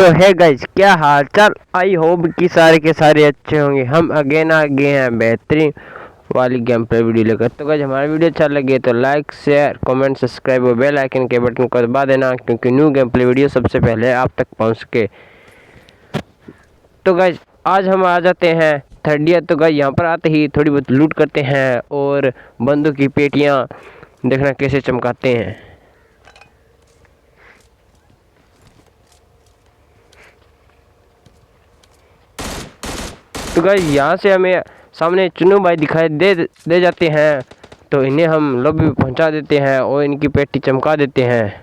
है गाइस, क्या हाल चाल। आई होप कि सारे के सारे अच्छे होंगे। हम अगेन आ गए हैं बेहतरीन वाली गेम प्ले वीडियो लेकर। तो गाइस हमारा वीडियो अच्छा लगे तो लाइक शेयर कमेंट सब्सक्राइब और बेल आइकन के बटन को दबा देना, क्योंकि न्यू गेम प्ले वीडियो सबसे पहले आप तक पहुंच सके। तो गाइस आज हम आ जाते हैं थर्ड ईयर। तो गाइस यहाँ पर आते ही थोड़ी बहुत लूट करते हैं और बंदूक की पेटियाँ देखना कैसे चमकाते हैं। तो गाइस यहाँ से हमें सामने चुन्नू भाई दिखाई दे जाते हैं, तो इन्हें हम लॉबी में पहुँचा देते हैं और इनकी पेटी चमका देते हैं।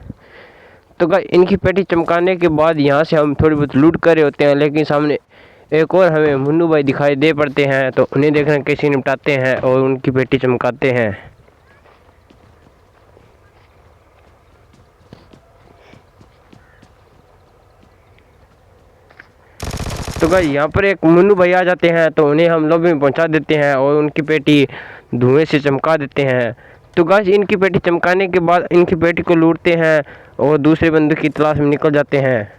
तो गाइस इनकी पेटी चमकाने के बाद यहाँ से हम थोड़ी बहुत लूट कर रहे होते हैं, लेकिन सामने एक और हमें मुन्नू भाई दिखाई दे पड़ते हैं, तो उन्हें देखना कैसे निपटाते हैं और उनकी पेटी चमकाते हैं। तो गाइस यहाँ पर एक मुन्नू भाई आ जाते हैं, तो उन्हें हम लॉबी में पहुंचा देते हैं और उनकी पेटी धुएं से चमका देते हैं। तो गाइस इनकी पेटी चमकाने के बाद इनकी पेटी को लूटते हैं और दूसरे बंदे की तलाश में निकल जाते हैं।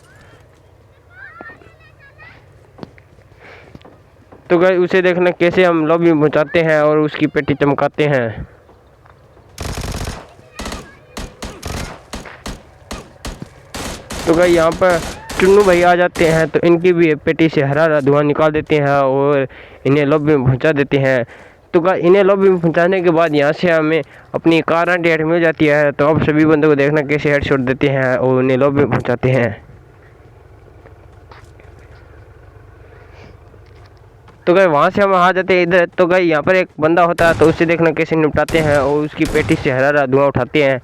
तो गाइस उसे देखना कैसे हम लॉबी में पहुंचाते हैं और उसकी पेटी चमकाते हैं। तो गाइस यहाँ पर चुन्नू भाई आ जाते हैं, तो इनकी भी पेटी से हरा हरा धुआं निकाल देते हैं और इन्हें लॉबी में पहुंचा देते हैं। तो गाइस इन्हें लॉबी में पहुंचाने के बाद यहाँ से हमें अपनी कार हेड मिल जाती है। तो अब सभी बंदों को देखना कैसे हेडशॉट देते हैं और उन्हें लॉबी में पहुंचाते हैं। तो गाइस वहाँ से हम आ जाते हैं इधर। तो गाइस यहाँ पर एक बंदा होता है, तो उसे देखना कैसे निपटाते हैं और उसकी पेटी से हरा हरा धुआं उठाते हैं।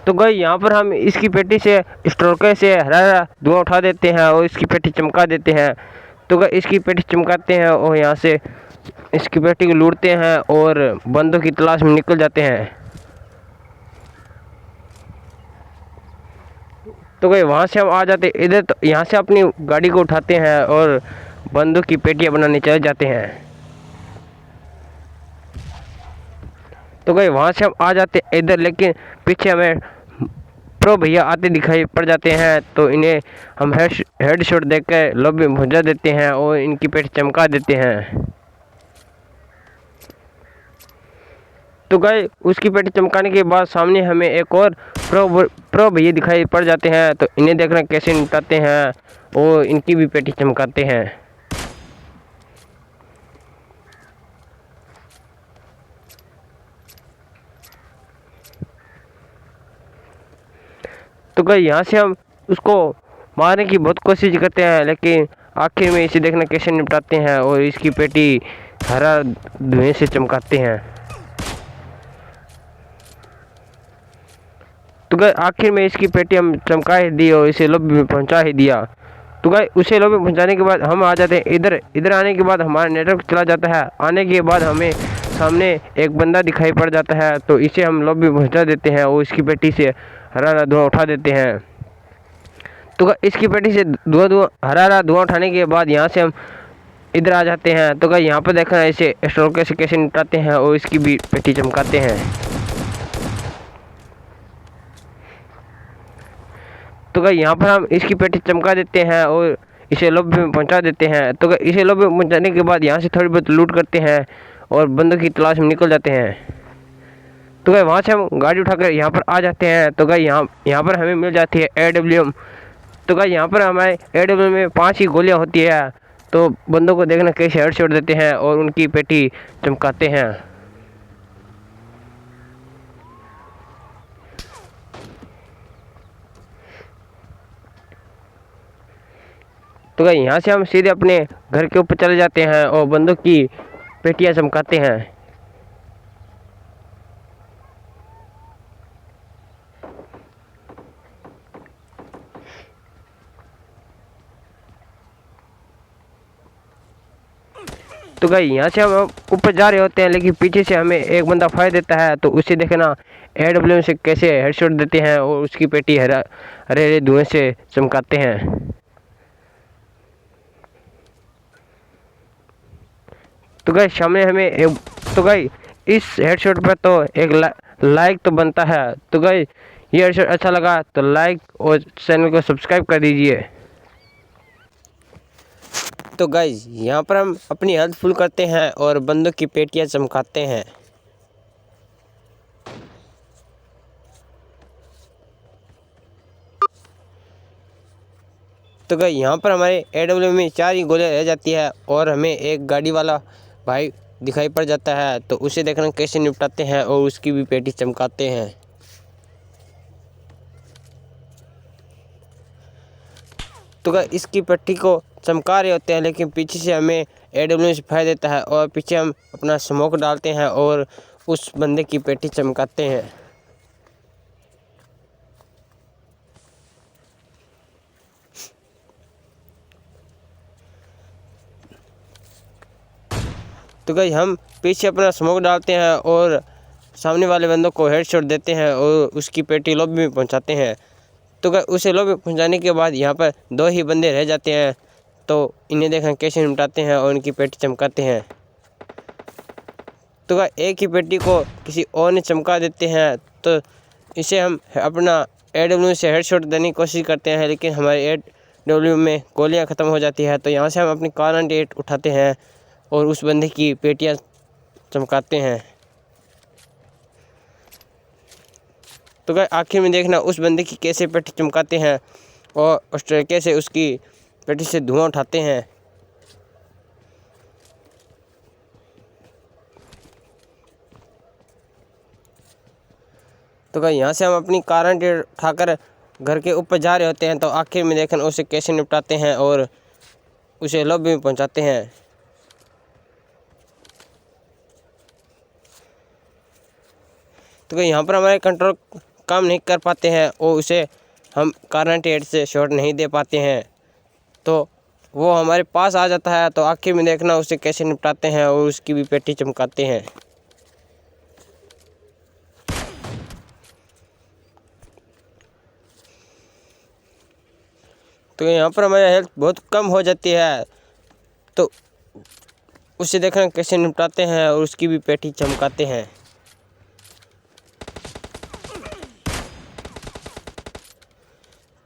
तो गाइस यहाँ पर हम इसकी पेटी से स्ट्रोकर से हरा हरा धुआं उठा देते हैं और इसकी पेटी चमका देते हैं। तो गाइस इसकी पेटी चमकाते हैं और यहाँ से इसकी पेटी को लूटते हैं और बंदों की तलाश में निकल जाते हैं। तो गाइस वहाँ से हम आ जाते इधर। तो यहाँ से अपनी गाड़ी को उठाते हैं और बंदूक की पेटियाँ बनाने चले जाते हैं। तो गाइस वहाँ से हम आ जाते इधर, लेकिन पीछे हमें प्रो भैया आते दिखाई पड़ जाते हैं, तो इन्हें हम हेडशॉट देकर लॉबी में पहुंचा देते हैं और इनकी पेट चमका देते हैं। तो गाइस उसकी पेटी चमकाने के बाद सामने हमें एक और प्रो भैया दिखाई पड़ जाते हैं, तो इन्हें देखना कैसे निपटाते हैं और इनकी भी पेटी चमकाते हैं। तो गाइस यहाँ से हम उसको मारने की बहुत कोशिश करते हैं, लेकिन आखिर में इसे देखना कैसे निपटाते हैं और इसकी पेटी हरा धुएं से चमकाते हैं। तो गाइस आखिर में इसकी पेटी हम चमका ही दी और इसे लॉबी में पहुंचा ही दिया। तो गाइस उसे लॉबी में पहुंचाने के बाद हम आ जाते हैं इधर। इधर आने के बाद हमारा नेटवर्क चला जाता है। आने के बाद हमें सामने एक बंदा दिखाई पड़ जाता है, तो इसे हम लॉबी में पहुंचा देते हैं और इसकी पेटी से हरा हरा धुआं उठा देते हैं। तो इसकी पेटी से हरा हरा धुआं उठाने के बाद यहाँ से हम इधर आ जाते हैं। तो गाइस यहाँ पर देखना इसे स्ट्रोक कैसे निपटाते हैं और इसकी भी पेटी चमकाते हैं। तो गाइस यहाँ पर हम इसकी पेटी चमका देते हैं और इसे लॉबी में पहुंचा देते हैं। तो गाइस इसे लॉबी में पहुंचाने के बाद यहाँ से थोड़ी बहुत लूट करते हैं और बंदों की तलाश में निकल जाते हैं। तो गाइस वहाँ से हम गाड़ी उठाकर यहाँ पर आ जाते हैं। तो गाइस यहाँ पर हमें मिल जाती है AWM। तो गाइस यहाँ पर हमारे AWM में 5 ही गोलियाँ होती है, तो बंदों को देखना कैसे हेडशॉट देते हैं और उनकी पेटी चमकाते हैं। तो गाइस यहाँ से हम सीधे अपने घर के ऊपर चले जाते हैं और बंदूक की पेटियाँ चमकाते हैं। तो गाइस यहाँ से हम ऊपर जा रहे होते हैं, लेकिन पीछे से हमें एक बंदा फायर देता है, तो उसे देखना AWM से कैसे हेडशॉट देते हैं और उसकी पेटी हरे हरे धुएं से चमकाते हैं। तो गाइस सामने हमें तो गाइस इस हेडशॉट पर तो एक लाइक तो बनता है। तो गाइस ये हेडशॉट अच्छा लगा तो लाइक और चैनल को सब्सक्राइब कर दीजिए। तो गाइस यहाँ पर हम अपनी हेल्थ फुल करते हैं और बंदों की पेटियाँ चमकाते हैं। तो गाइस यहाँ पर हमारे AW में 4 ही गोलियाँ रह जाती है और हमें एक गाड़ी वाला भाई दिखाई पड़ जाता है, तो उसे देखना कैसे निपटाते हैं और उसकी भी पेटी चमकाते हैं। तो गाइस इसकी पेटी को चमका रहे होते हैं, लेकिन पीछे से हमें AW सिखाई देता है और पीछे हम अपना स्मोक डालते हैं और उस बंदे की पेटी चमकाते हैं। तो गाइस हम पीछे अपना स्मोक डालते हैं और सामने वाले बंदों को हेडशॉट देते हैं और उसकी पेटी लॉबी में पहुंचाते हैं। तो गाइस उसे लॉबी पहुंचाने के बाद यहाँ पर 2 ही बंदे रह जाते हैं, तो इन्हें देखा कैसे निपटाते हैं और उनकी पेटी चमकाते हैं। तो गाइस एक ही पेटी को किसी और ने चमका देते हैं, तो इसे हम अपना AW से हेडशॉट देने की कोशिश करते हैं, लेकिन हमारे AW में गोलियां ख़त्म हो जाती है। तो यहाँ से हम अपनी कार 98 उठाते हैं और उस बंदे की पेटियां चमकाते हैं। तो गाइस आखिर में देखना उस बंदे की कैसे पेटी चमकाते हैं और उस तरीके से उसकी पेटी से धुआं उठाते हैं। तो गाइस यहाँ से हम अपनी कार उठाकर घर के ऊपर जा रहे होते हैं, तो आखिर में देखना उसे कैसे निपटाते हैं और उसे लॉबी में पहुँचाते हैं। तो यहाँ पर हमारे कंट्रोल काम नहीं कर पाते हैं और उसे हम कार 98 से शॉट नहीं दे पाते हैं, तो वो हमारे पास आ जाता है। तो आखिर में देखना उसे कैसे निपटाते हैं और उसकी भी पेटी चमकाते हैं। तो यहाँ पर हमारी हेल्थ बहुत कम हो जाती है, तो उसे देखना कैसे निपटाते हैं और उसकी भी पेटी चमकाते हैं।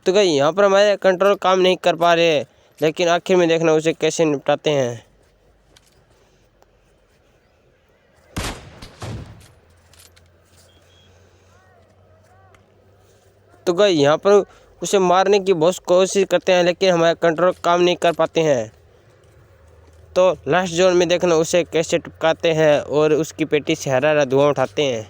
तो गाइस यहाँ पर हमारे कंट्रोल काम नहीं कर पा रहे, लेकिन आखिर में देखना उसे कैसे निपटाते हैं। तो गाइस यहाँ पर उसे मारने की बहुत कोशिश करते हैं, लेकिन हमारे कंट्रोल काम नहीं कर पाते हैं। तो लास्ट जोन में देखना उसे कैसे टपकाते हैं और उसकी पेटी से हरा हरा धुआं उठाते हैं।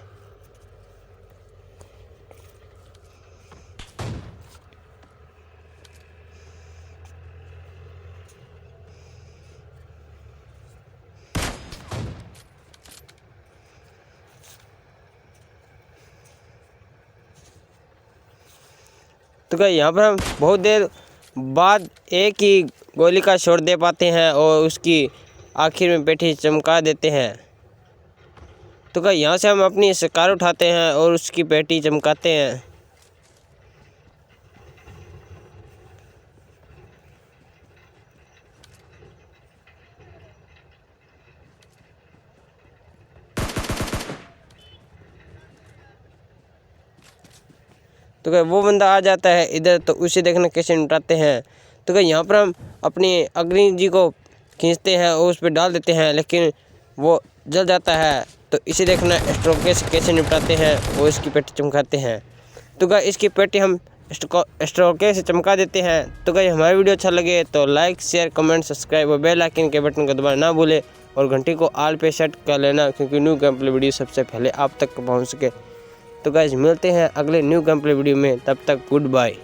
तो गाइस यहाँ पर हम बहुत देर बाद एक ही गोली का शॉट दे पाते हैं और उसकी आखिर में पेटी चमका देते हैं। तो गाइस यहाँ से हम अपनी कार उठाते हैं और उसकी पेटी चमकाते हैं। तो गाइस वो बंदा आ जाता है इधर, तो उसे देखना कैसे निपटाते हैं। तो गाइस यहाँ पर हम अपनी अग्नि जी को खींचते हैं और उस पर डाल देते हैं, लेकिन वो जल जाता है। तो इसे देखना स्ट्रोक कैसे निपटाते हैं और इसकी पेटी चमकाते हैं। तो गाइस इसकी पेटी हम स्ट्रोक से चमका देते हैं। तो गाइस हमारा वीडियो अच्छा लगे तो लाइक शेयर कमेंट सब्सक्राइब और बेल आइकन के बटन को दबाना ना भूले और घंटी को ऑल पे सेट कर लेना, क्योंकि न्यू गेम प्ले वीडियो सबसे पहले आप तक पहुँच सके। तो गाइस मिलते हैं अगले न्यू गेम प्ले वीडियो में, तब तक गुड बाय।